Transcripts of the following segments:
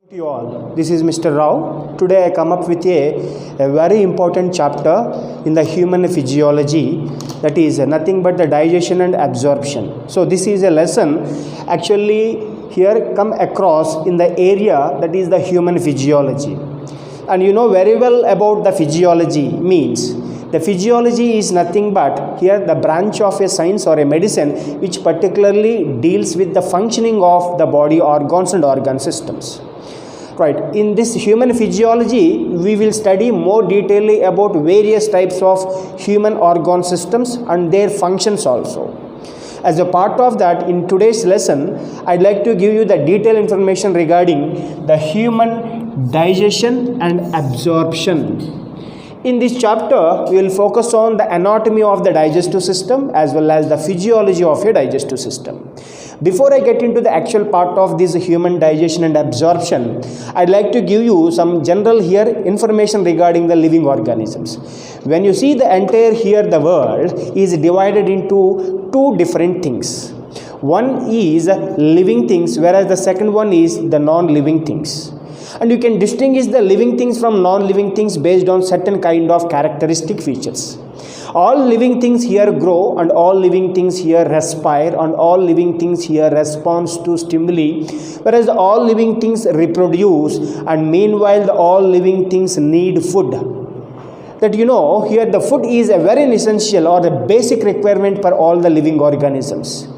To you all, this is Mr. Rao. Today I come up with a very important chapter in the human physiology, that is nothing but the digestion and absorption. So this is a lesson actually here come across in the area that is the human physiology. And you know very well about the physiology means the physiology is nothing but here the branch of a science or a medicine which particularly deals with the functioning of the body organs and organ systems. Right. In this human physiology, we will study more detailedly about various types of human organ systems and their functions also. As a part of that, in today's lesson, I'd like to give you the detailed information regarding the human digestion and absorption. In this chapter, we will focus on the anatomy of the digestive system as well as the physiology of a digestive system. Before I get into the actual part of this human digestion and absorption, I'd like to give you some general here information regarding the living organisms. When you see the entire here the world is divided into two different things. One is living things, whereas the second one is the non-living things. And you can distinguish the living things from non-living things based on certain kind of characteristic features. All living things here grow and all living things here respire and all living things here responds to stimuli, whereas all living things reproduce and meanwhile all living things need food. That you know here the food is a very essential or a basic requirement for all the living organisms.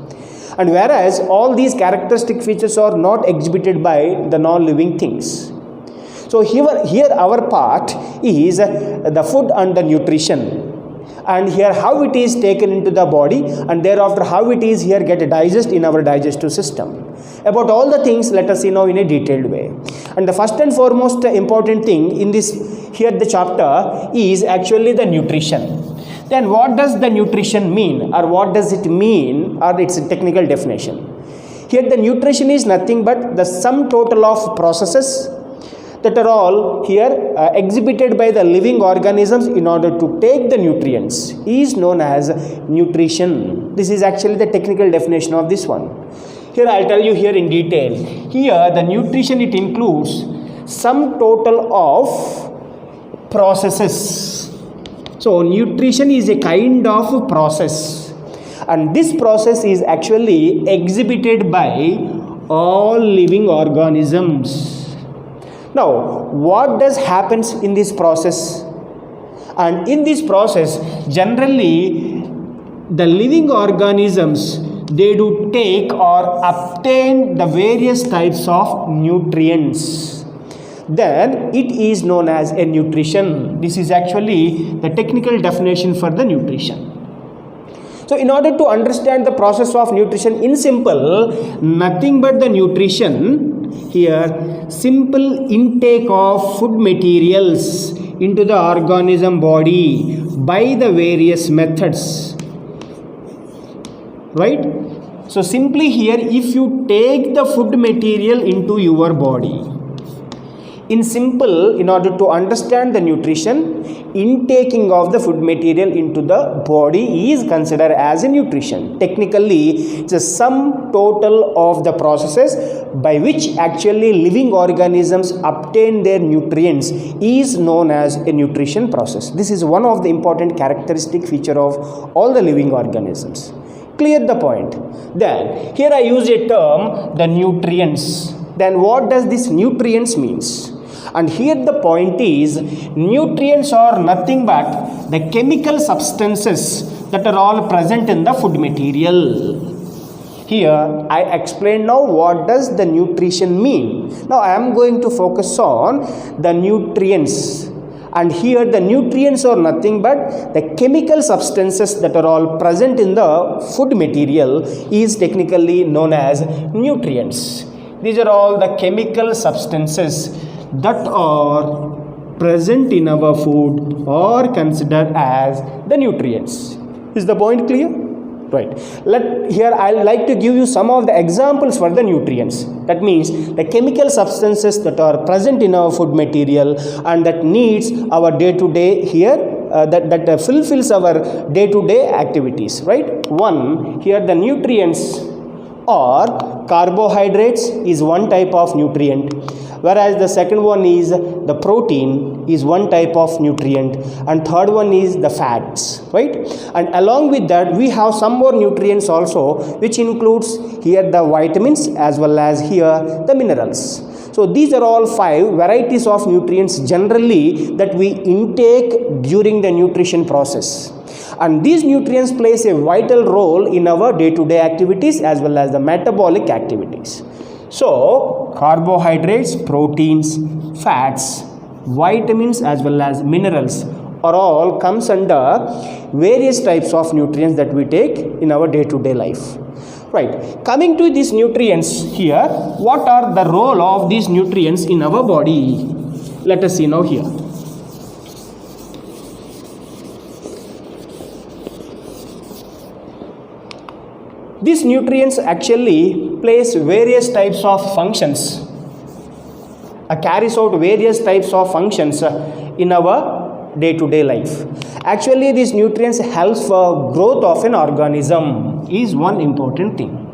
And whereas all these characteristic features are not exhibited by the non-living things. So here our part is the food and the nutrition. And here how it is taken into the body and thereafter how it is here get digested in our digestive system. About all the things let us see now in a detailed way. And the first and foremost important thing in this here the chapter is actually the nutrition. Then what does the nutrition mean or what does it mean or its technical definition? Here the nutrition is nothing but the sum total of processes that are all here exhibited by the living organisms in order to take the nutrients is known as nutrition. This is actually the technical definition of this one. Here I'll tell you here in detail. Here the nutrition it includes sum total of processes. So nutrition is a kind of process and this process is actually exhibited by all living organisms. Now what does happens in this process? And in this process generally the living organisms they do take or obtain the various types of nutrients. Then it is known as a nutrition. This is actually the technical definition for the nutrition. So in order to understand the process of nutrition in simple, nothing but the nutrition here, simple intake of food materials into the organism body by the various methods. Right? So simply here if you take the food material into your body, in simple, in order to understand the nutrition, intaking of the food material into the body is considered as a nutrition. Technically, it's a sum total of the processes by which actually living organisms obtain their nutrients is known as a nutrition process. This is one of the important characteristic feature of all the living organisms. Clear the point? Then, here I use a term, the nutrients. Then what does this nutrients means? And here the point is nutrients are nothing but the chemical substances that are all present in the food material. Here I explain now what does the nutrition mean. Now I am going to focus on the nutrients. And here the nutrients are nothing but the chemical substances that are all present in the food material is technically known as nutrients. These are all the chemical substances that are present in our food or considered as the nutrients. Is the point clear? Right. Here I like to give you some of the examples for the nutrients. That means the chemical substances that are present in our food material and that needs our day-to-day here that fulfills our day-to-day activities. Right. One, here the nutrients or carbohydrates is one type of nutrient. whereas the second one is the protein is one type of nutrient, and third one is the fats, right? And along with that we have some more nutrients also, which includes here the vitamins as well as here the minerals. So these are all 5 varieties of nutrients generally that we intake during the nutrition process, and these nutrients plays a vital role in our day-to-day activities as well as the metabolic activities. So carbohydrates, proteins, fats, vitamins as well as minerals are all comes under various types of nutrients that we take in our day-to-day life. Right, coming to these nutrients here, what are the role of these nutrients in our body? Let us see now here. These nutrients actually plays various types of functions, carries out various types of functions in our day-to-day life. Actually, these nutrients helps for growth of an organism is one important thing.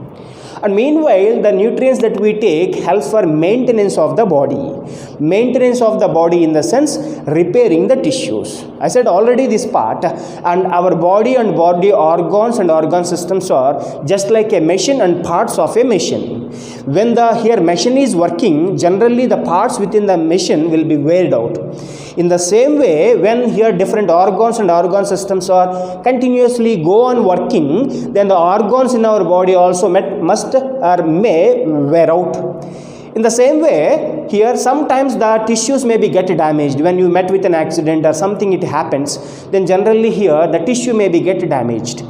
And meanwhile, the nutrients that we take helps for maintenance of the body. Maintenance of the body in the sense repairing the tissues. I said already this part, and our body and body organs and organ systems are just like a machine and parts of a machine. When the here machine is working, generally the parts within the machine will be weared out. In the same way, when here different organs and organ systems are continuously go on working, then the organs in our body also must or may wear out. In the same way, here sometimes the tissues may be get damaged. When you met with an accident or something it happens, then generally here the tissue may be get damaged.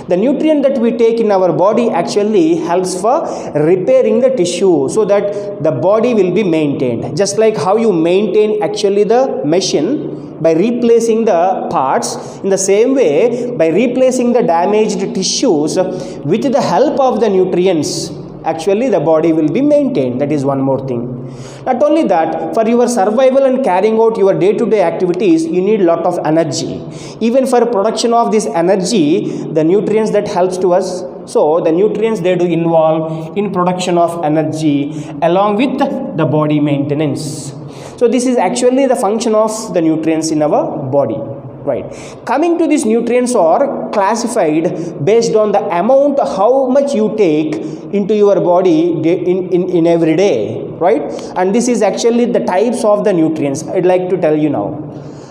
The nutrient that we take in our body actually helps for repairing the tissue so that the body will be maintained. Just like how you maintain actually the machine by replacing the parts, in the same way by replacing the damaged tissues with the help of the nutrients, actually the body will be maintained. That is one more thing. Not only that, for your survival and carrying out your day-to-day activities, you need lot of energy. Even for production of this energy, the nutrients that helps to us, so the nutrients they do involve in production of energy along with the body maintenance. So this is actually the function of the nutrients in our body. Right. Coming to these nutrients are classified based on the amount how much you take into your body in every day. Right. And this is actually the types of the nutrients I'd like to tell you now.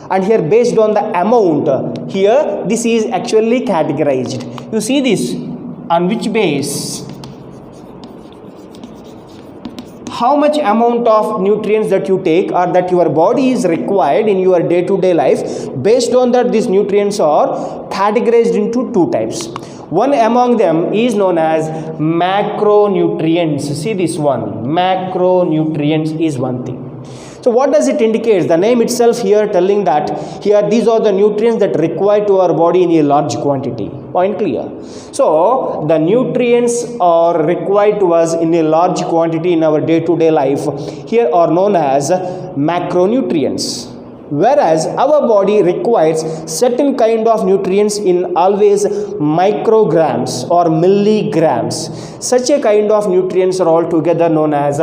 And here based on the amount, here this is actually categorized. You see this on which base? How much amount of nutrients that you take or that your body is required in your day-to-day life. Based on that, these nutrients are categorized into 2 types. One among them is known as macronutrients. See this one, macronutrients is one thing. So what does it indicate? The name itself here telling that here these are the nutrients that required to our body in a large quantity. Point clear? So the nutrients are required to us in a large quantity in our day-to-day life here are known as macronutrients. Whereas our body requires certain kind of nutrients in always micrograms or milligrams. Such a kind of nutrients are altogether known as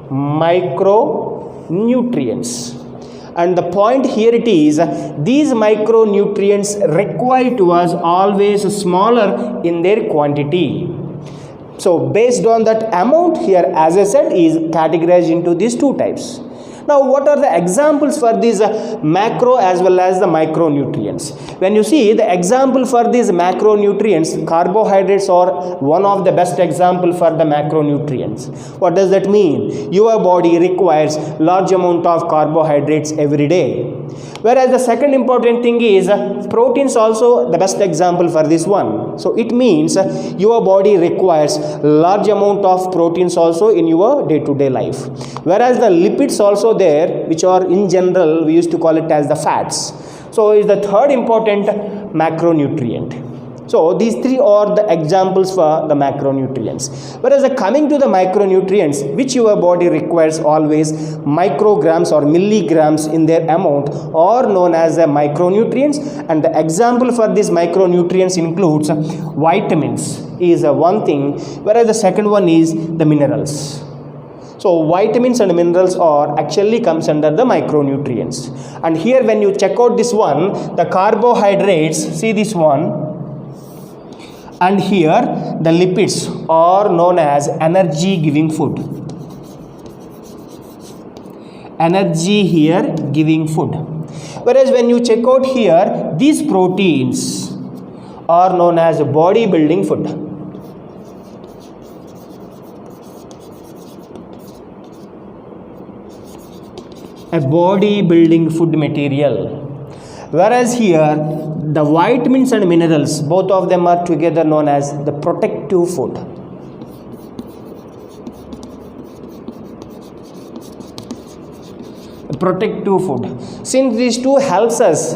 micronutrients. And the point here it is, these micronutrients required to us always smaller in their quantity. So based on that amount here, as I said, is categorized into these 2 types. Now what are the examples for these macro as well as the micronutrients? When you see the example for these macronutrients, carbohydrates are one of the best example for the macronutrients. What does that mean? Your body requires large amount of carbohydrates every day. Whereas the second important thing is proteins also the best example for this one. So it means your body requires large amount of proteins also in your day-to-day life. Whereas the lipids also there, which are in general we used to call it as the fats. So is the third important macronutrient. So these 3 are the examples for the macronutrients. Whereas coming to the micronutrients, which your body requires always micrograms or milligrams in their amount, are known as the micronutrients. And the example for these micronutrients includes vitamins is one thing, whereas the second one is the minerals. So vitamins and minerals are actually comes under the micronutrients. And here when you check out this one, the carbohydrates, see this one, and here the lipids are known as energy giving food. Energy here giving food. Whereas when you check out here, these proteins are known as body building food. A body building food material. Whereas here the vitamins and minerals, both of them are together known as the protective food. Protective food. Since these two helps us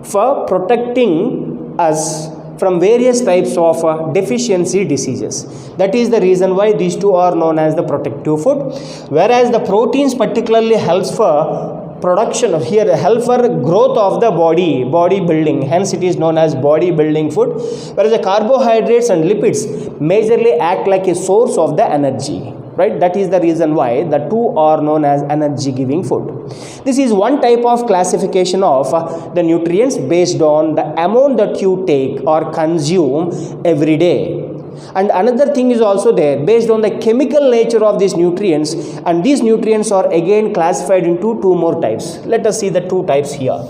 for protecting us from various types of deficiency diseases. That is the reason why these two are known as the protective food. Whereas the proteins particularly helps for production, here help for growth of the body building, hence it is known as body building food. Whereas the carbohydrates and lipids majorly act like a source of the energy, right? That is the reason why the two are known as energy giving food. This is one type of classification of the nutrients based on the amount that you take or consume every day. And another thing is also there based on the chemical nature of these nutrients, and these nutrients are again classified into two more types. Let us see the two types here.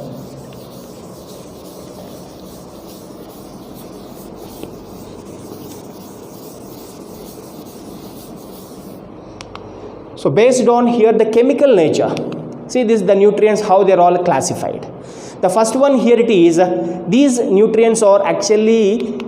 So based on here the chemical nature, see this the nutrients how they are all classified. The first one here it is, these nutrients are actually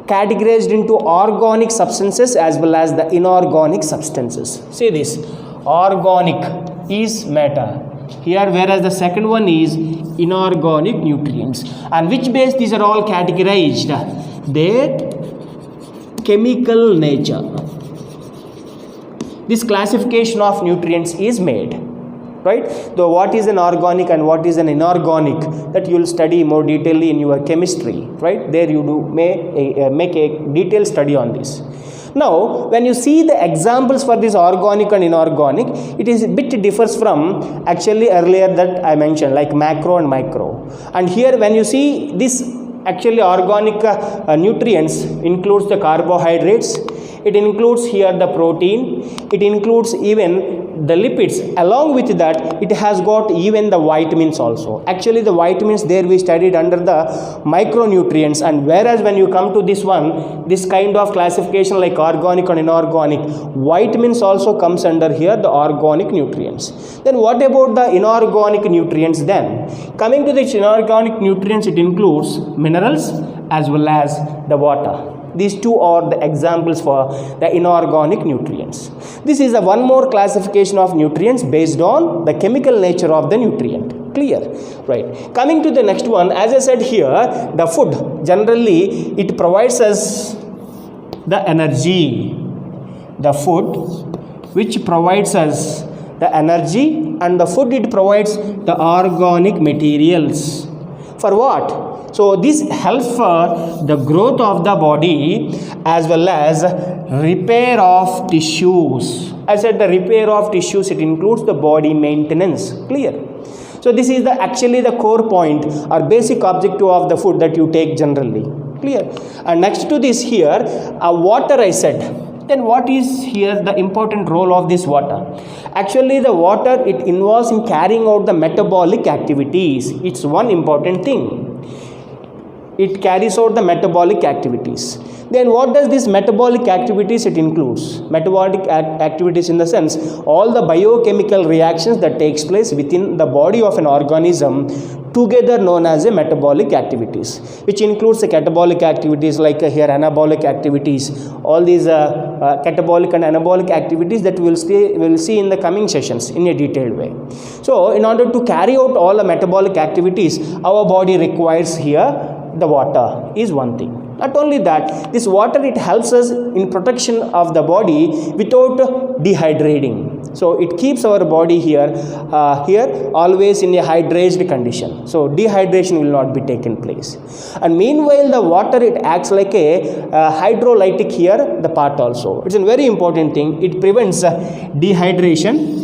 categorized into organic substances as well as the inorganic substances. See this, organic is matter here, whereas the second one is inorganic nutrients. And which base these are all categorized? Their chemical nature. This classification of nutrients is made, right? So what is an organic and what is an inorganic, that you will study more detailedly in your chemistry, right? There you do make a detailed study on this. Now when you see the examples for this organic and inorganic, it is a bit differs from actually earlier that I mentioned, like macro and micro. And here when you see this actually organic nutrients includes the carbohydrates, it includes here the protein, it includes even the lipids. Along with that, it has got even the vitamins also. Actually the vitamins there we studied under the micronutrients, and whereas when you come to this one, this kind of classification like organic and inorganic, vitamins also comes under here the organic nutrients. Then what about the inorganic nutrients then? Coming to the inorganic nutrients, it includes minerals as well as the water. These two are the examples for the inorganic nutrients. This is a one more classification of nutrients based on the chemical nature of the nutrient. Clear? Right. Coming to the next one, as I said here, the food generally it provides us the energy. The food which provides us the energy, and the food it provides the organic materials. For what? So this helps for the growth of the body as well as repair of tissues. I said the repair of tissues, it includes the body maintenance. Clear? So this is the actually the core point or basic objective of the food that you take generally. Clear? And next to this here, water I said. Then what is here the important role of this water? Actually the water it involves in carrying out the metabolic activities. It's one important thing. It carries out the metabolic activities. Then what does this metabolic activities it includes? Metabolic activities in the sense all the biochemical reactions that takes place within the body of an organism together known as a metabolic activities, which includes the catabolic activities like here anabolic activities, all these catabolic and anabolic activities that we will see in the coming sessions in a detailed way. So in order to carry out all the metabolic activities, our body requires here the water is one thing. Not only that, this water, it helps us in protection of the body without dehydrating. So it keeps our body here always in a hydrated condition. So dehydration will not be taken place. And meanwhile, the water, it acts like a hydrolytic here, the part also. It's a very important thing. It prevents dehydration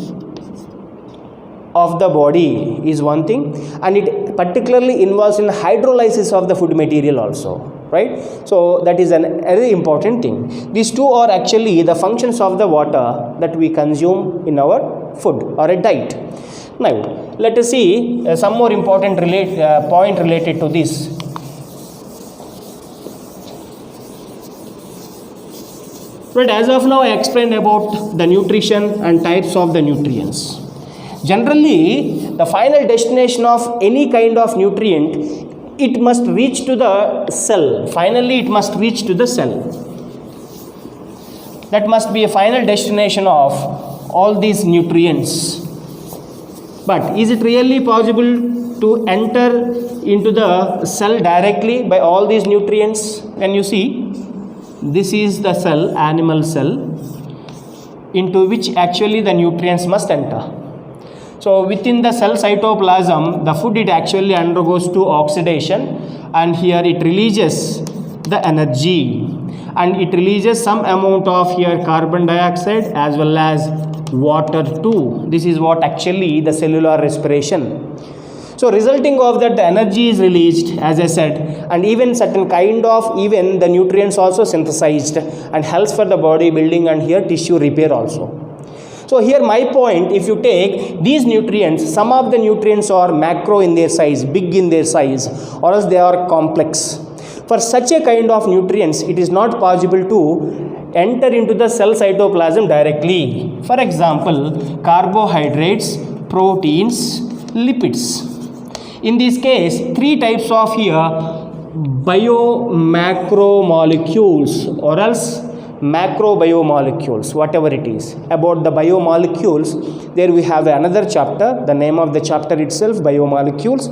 of the body is one thing, and it particularly involves in hydrolysis of the food material also, right? So that is a very important thing. These two are actually the functions of the water that we consume in our food or a diet. Now let us see some more important point related to this. But as of now, I explained about the nutrition and types of the nutrients. Generally, the final destination of any kind of nutrient, it must reach to the cell. Finally, it must reach to the cell. That must be a final destination of all these nutrients. But is it really possible to enter into the cell directly by all these nutrients? Can you see? This is the cell, animal cell, into which actually the nutrients must enter. So within the cell cytoplasm, the food, it actually undergoes to oxidation, and here it releases the energy, and it releases some amount of here carbon dioxide as well as water too. This is what actually the cellular respiration. So resulting of that, the energy is released, as I said, and even certain kind of even the nutrients also synthesized and helps for the body building and here tissue repair also. So here my point, if you take these nutrients, some of the nutrients are macro in their size, big in their size, or else they are complex. For such a kind of nutrients, it is not possible to enter into the cell cytoplasm directly. For example, carbohydrates, proteins, lipids. In this case, three types of here biomacromolecules or else macro biomolecules, whatever it is. About the biomolecules, there we have another chapter, the name of the chapter itself, biomolecules,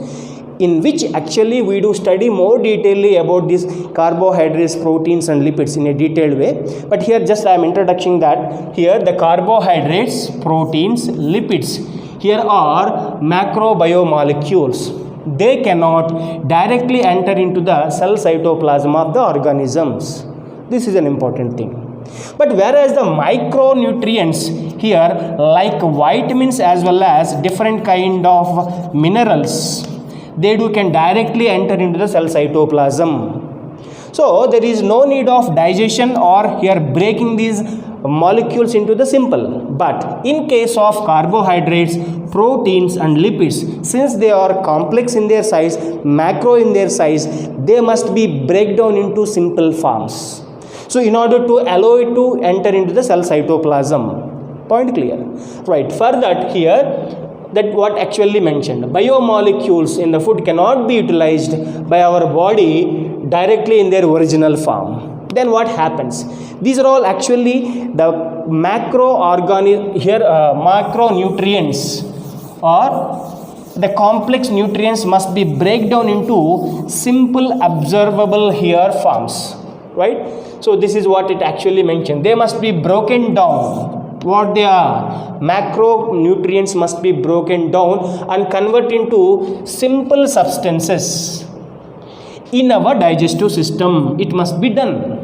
in which actually we do study more detailedly about these carbohydrates, proteins and lipids in a detailed way. But here just I am introducing that here the carbohydrates, proteins, lipids here are macro biomolecules. They cannot directly enter into the cell cytoplasm of the organisms. This is an important thing. But whereas the micronutrients here, like vitamins as well as different kind of minerals, they can directly enter into the cell cytoplasm. So there is no need of digestion or here breaking these molecules into the simple. But in case of carbohydrates, proteins and lipids, since they are complex in their size, macro in their size, they must be break down into simple forms. So in order to allow it to enter into the cell cytoplasm. Point clear? Right. For that here, that what actually mentioned, biomolecules in the food cannot be utilized by our body directly in their original form. Then what happens? These are all actually the macronutrients, or the complex nutrients must be break down into simple observable here forms, right? So this is what it actually mentioned. They must be broken down. What they are? Macronutrients must be broken down and convert into simple substances in our digestive system. It must be done,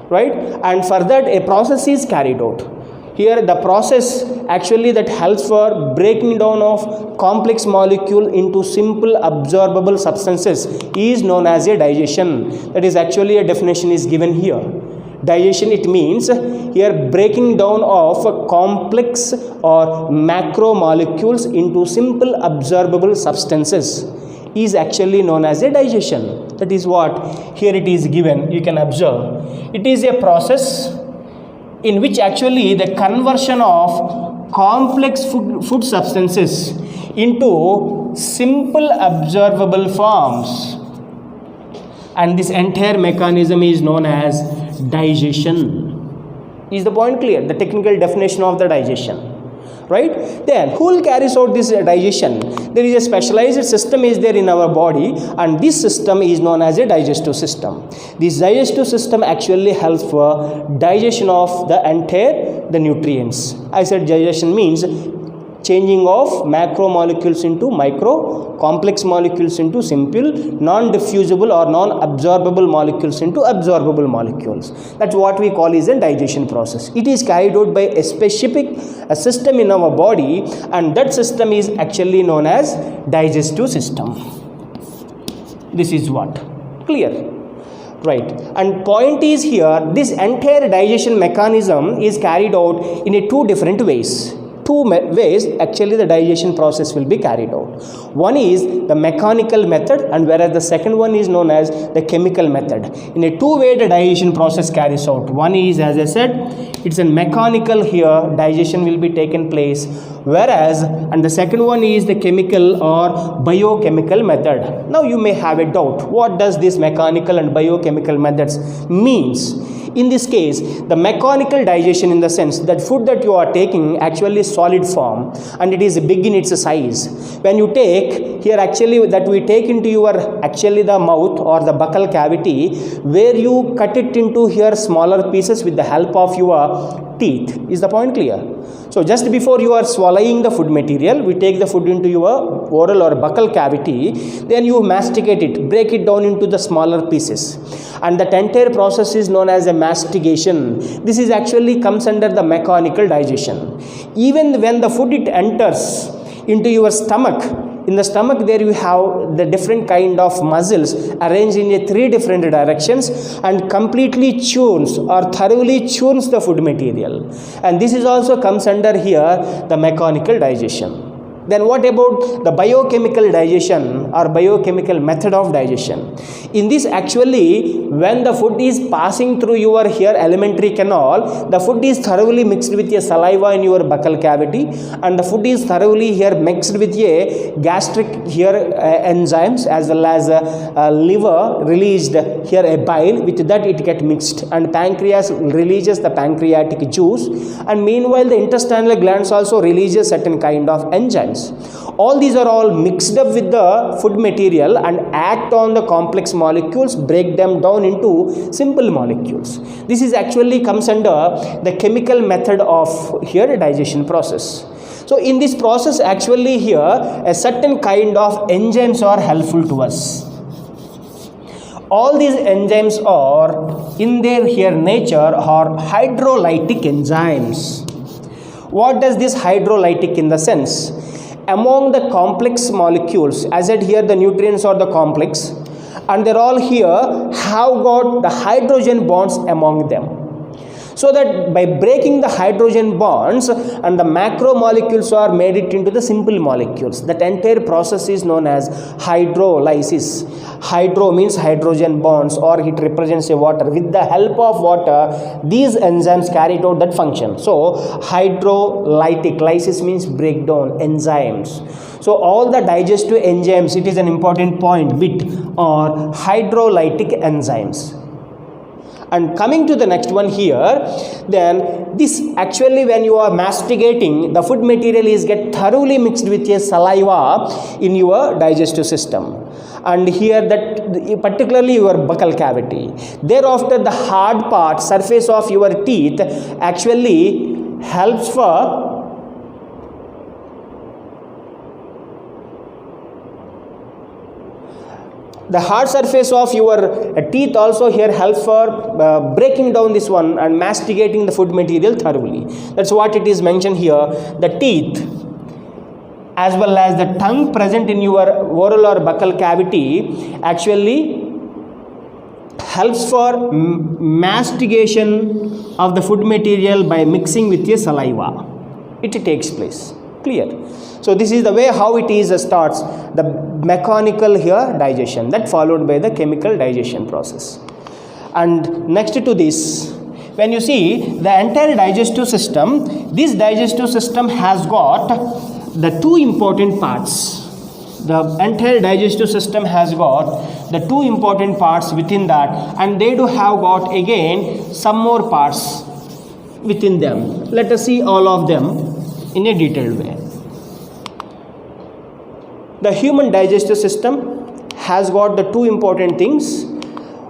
right? And for that a process is carried out. Here the process actually that helps for breaking down of complex molecule into simple absorbable substances is known as a digestion. That is actually a definition is given here. Digestion, it means here breaking down of complex or macromolecules into simple absorbable substances is actually known as a digestion. That is what here it is given. You can observe. It is a process in which actually the conversion of complex food substances into simple observable forms, and this entire mechanism is known as digestion. Is the point clear? The technical definition of the digestion. right? Then who will carries out this digestion? There is a specialized system is there in our body, and this system is known as a digestive system. This digestive system actually helps for digestion of the entire the nutrients. I said digestion means changing of macromolecules into micro, complex molecules into simple, non-diffusible or non-absorbable molecules into absorbable molecules. That's what we call is a digestion process. It is carried out by a specific system in our body, and that system is actually known as digestive system. This is what? Clear? Right. And point is here, this entire digestion mechanism is carried out in a two different ways. Two ways actually the digestion process will be carried out. One is the mechanical method, and whereas the second one is known as the chemical method. In a two-way the digestion process carries out. One is, as I said, it's a mechanical here digestion will be taken place, whereas and the second one is the chemical or biochemical method. Now you may have a doubt, what does this mechanical and biochemical methods means? In this case, the mechanical digestion in the sense that food that you are taking actually is solid form and it is big in its size. When you take here actually that we take into your actually the mouth or the buccal cavity, where you cut it into here smaller pieces with the help of your teeth. Is the point clear? So just before you are swallowing the food material, we take the food into your oral or buccal cavity, then you masticate it, break it down into the smaller pieces, and that entire process is known as a mastication. This is actually comes under the mechanical digestion. Even when the food it enters into your stomach, in the stomach there you have the different kind of muscles arranged in a three different directions and completely chews or thoroughly chews the food material, and this is also comes under here the mechanical digestion. Then what about the biochemical digestion or biochemical method of digestion? In this actually when the food is passing through your here alimentary canal, the food is thoroughly mixed with your saliva in your buccal cavity, and the food is thoroughly here mixed with a gastric here enzymes as well as liver released here a bile, with that it get mixed, and pancreas releases the pancreatic juice, and meanwhile the intestinal glands also releases certain kind of enzymes. All these are all mixed up with the food material and act on the complex molecules, break them down into simple molecules. This is actually comes under the chemical method of here digestion process. So in this process actually here a certain kind of enzymes are helpful to us. All these enzymes are in their here nature are hydrolytic enzymes. What does this hydrolytic in the sense? Among the complex molecules, as said here the nutrients are the complex, and they're all here have got the hydrogen bonds among them. So that by breaking the hydrogen bonds and the macromolecules are made it into the simple molecules. That entire process is known as hydrolysis. Hydro means hydrogen bonds, or it represents a water. With the help of water, these enzymes carry out that function. So hydrolytic, lysis means breakdown, enzymes. So all the digestive enzymes, it is an important point, bit, are hydrolytic enzymes. And coming to the next one here, then this actually when you are masticating, the food material is get thoroughly mixed with your saliva in your digestive system. And here that particularly your buccal cavity. Thereafter the hard part, surface of your teeth actually helps for the hard surface of your teeth also here helps for breaking down this one and masticating the food material thoroughly. That's what it is mentioned here. The teeth as well as the tongue present in your oral or buccal cavity actually helps for mastication of the food material by mixing with your saliva. It takes place. Clear? So this is the way how it is starts, the mechanical here digestion, that followed by the chemical digestion process. And next to this, when you see the entire digestive system, this digestive system has got the two important parts. The entire digestive system has got the two important parts within that, and they do have got again some more parts within them. Let us see all of them. in a detailed way. The human digestive system has got the two important things.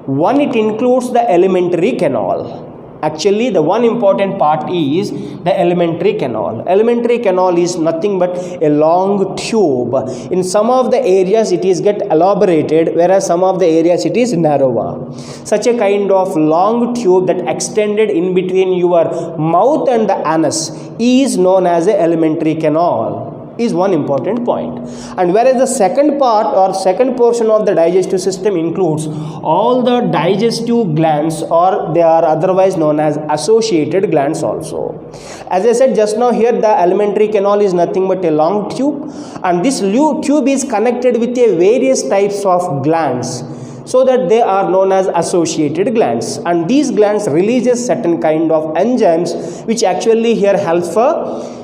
One, it includes the alimentary canal. Actually, the one important part is the alimentary canal. Alimentary canal is nothing but a long tube. In some of the areas it is get elaborated, whereas some of the areas it is narrower. Such a kind of long tube that extended in between your mouth and the anus is known as a alimentary canal. Is one important point. And whereas the second part or second portion of the digestive system includes all the digestive glands, or they are otherwise known as associated glands also. As I said just now, here the alimentary canal is nothing but a long tube, and this tube is connected with a various types of glands, so that they are known as associated glands, and these glands releases certain kind of enzymes which actually here help for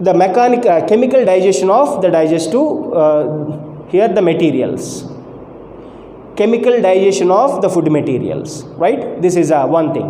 the chemical digestion of the digestive here the materials, chemical digestion of the food materials, right? This is one thing,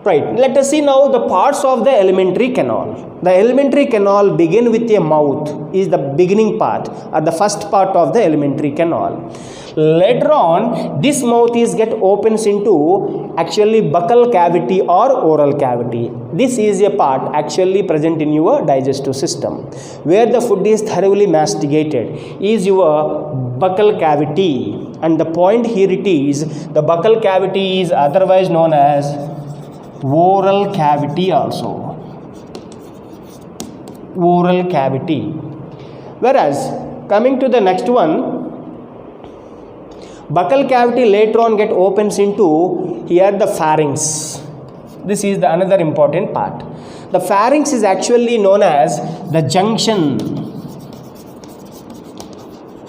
right? Let us see now the parts of the alimentary canal. The alimentary canal begin with a mouth, is the beginning part or the first part of the alimentary canal. Later on, this mouth is get opens into actually buccal cavity or oral cavity. This is a part actually present in your digestive system. Where the food is thoroughly masticated is your buccal cavity, and the point here it is the buccal cavity is otherwise known as oral cavity also. Oral cavity. Whereas coming to the next one, buccal cavity later on get opens into here the pharynx. This is the another important part. The pharynx is actually known as the junction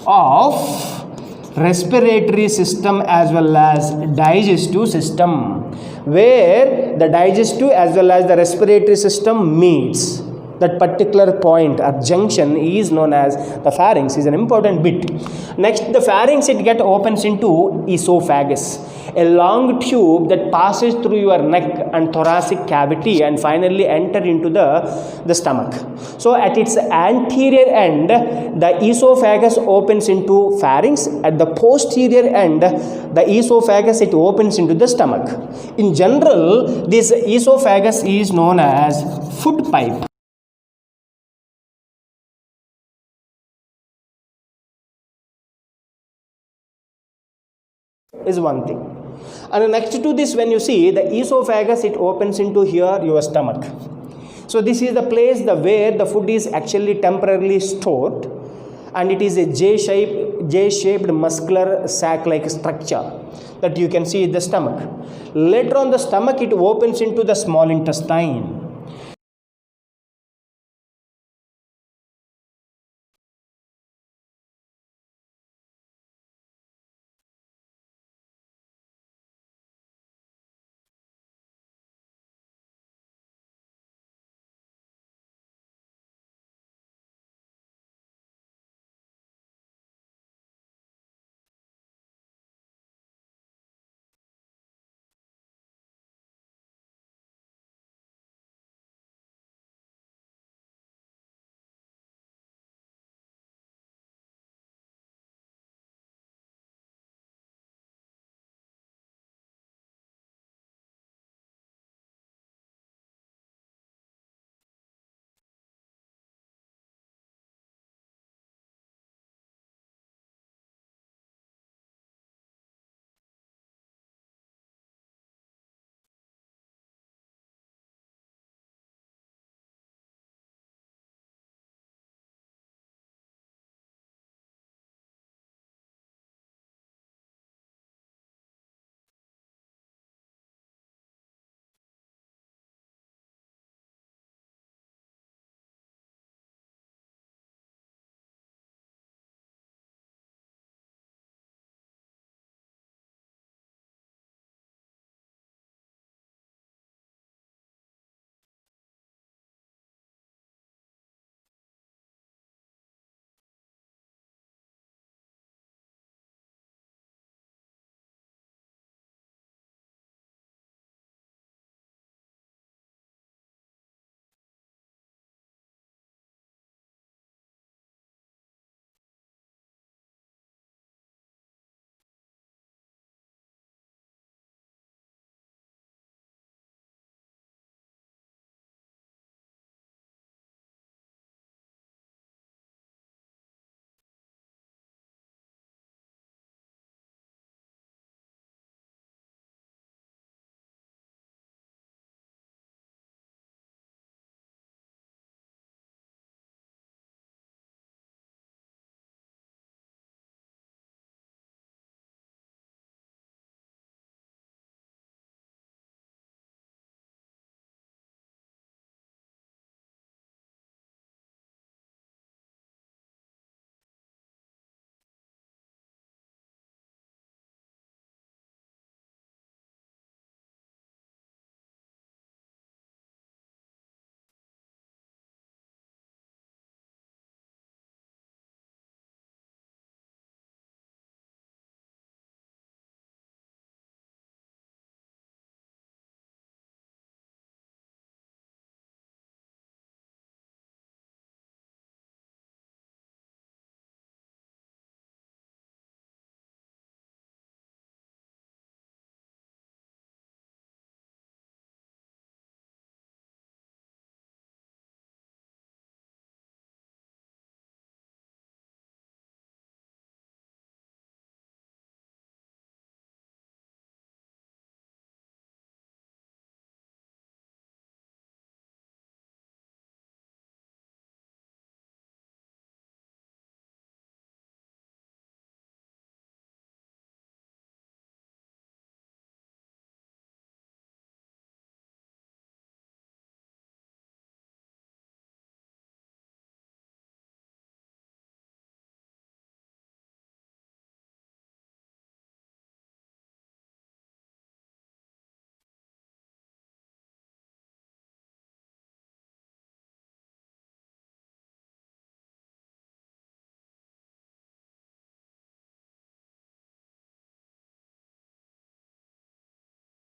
of respiratory system as well as digestive system, where the digestive as well as the respiratory system meets. That particular point or junction is known as the pharynx, is an important bit. Next, the pharynx it get opens into esophagus, a long tube that passes through your neck and thoracic cavity and finally enter into the stomach. So at its anterior end, the esophagus opens into pharynx. At the posterior end, the esophagus it opens into the stomach. In general, this esophagus is known as food pipe. Is one thing. And next to this, when you see the esophagus, it opens into here your stomach. So this is the place where the food is actually temporarily stored, and it is a J-shaped muscular sac-like structure that you can see in the stomach. Later on the stomach, it opens into the small intestine.